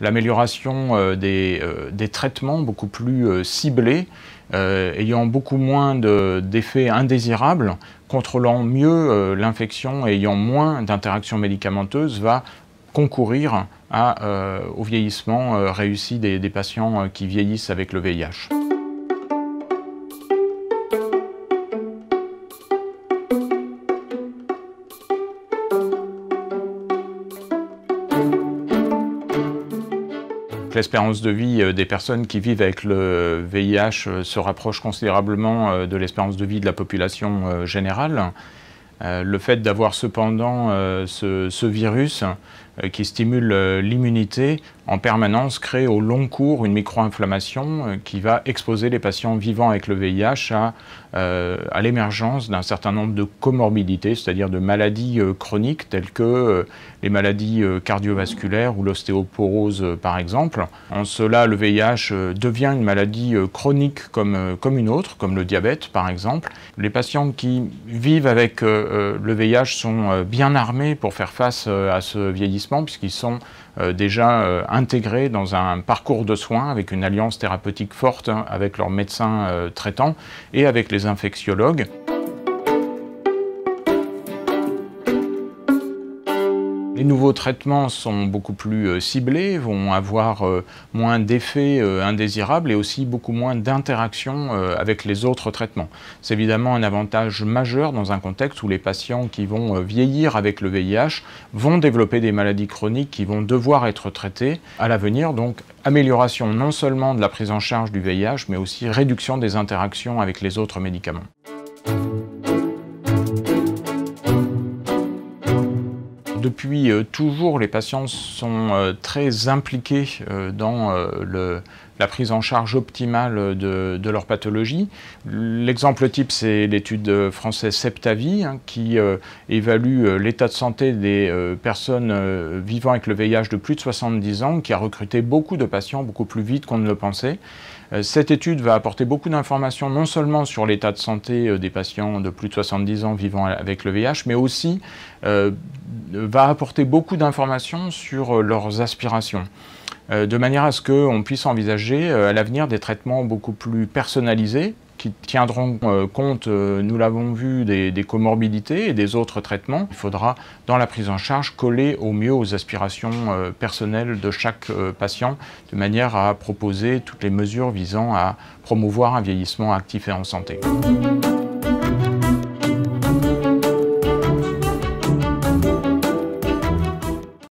l'amélioration des traitements beaucoup plus ciblés, ayant beaucoup moins d'effets indésirables, contrôlant mieux l'infection et ayant moins d'interactions médicamenteuses, va concourir au vieillissement réussi des patients qui vieillissent avec le VIH. L'espérance de vie des personnes qui vivent avec le VIH se rapproche considérablement de l'espérance de vie de la population générale. Le fait d'avoir cependant ce virus qui stimule l'immunité en permanence crée au long cours une micro-inflammation qui va exposer les patients vivant avec le VIH à l'émergence d'un certain nombre de comorbidités, c'est-à-dire de maladies chroniques telles que les maladies cardiovasculaires ou l'ostéoporose par exemple. En cela, le VIH devient une maladie chronique comme une autre, comme le diabète par exemple. Les patients qui vivent avec le VIH sont bien armés pour faire face à ce vieillissement puisqu'ils sont déjà intégrés dans un parcours de soins avec une alliance thérapeutique forte avec leurs médecins traitants et avec les infectiologues. Les nouveaux traitements sont beaucoup plus ciblés, vont avoir moins d'effets indésirables et aussi beaucoup moins d'interactions avec les autres traitements. C'est évidemment un avantage majeur dans un contexte où les patients qui vont vieillir avec le VIH vont développer des maladies chroniques qui vont devoir être traitées à l'avenir. Donc amélioration non seulement de la prise en charge du VIH, mais aussi réduction des interactions avec les autres médicaments. Depuis toujours, les patients sont très impliqués dans la prise en charge optimale de leur pathologie. L'exemple type, c'est l'étude française Septavi qui évalue l'état de santé des personnes vivant avec le VIH de plus de 70 ans, qui a recruté beaucoup de patients, beaucoup plus vite qu'on ne le pensait. Cette étude va apporter beaucoup d'informations non seulement sur l'état de santé des patients de plus de 70 ans vivant avec le VIH, mais aussi va apporter beaucoup d'informations sur leurs aspirations, de manière à ce qu'on puisse envisager à l'avenir des traitements beaucoup plus personnalisés, qui tiendront compte, nous l'avons vu, des comorbidités et des autres traitements. Il faudra, dans la prise en charge, coller au mieux aux aspirations personnelles de chaque patient, de manière à proposer toutes les mesures visant à promouvoir un vieillissement actif et en santé.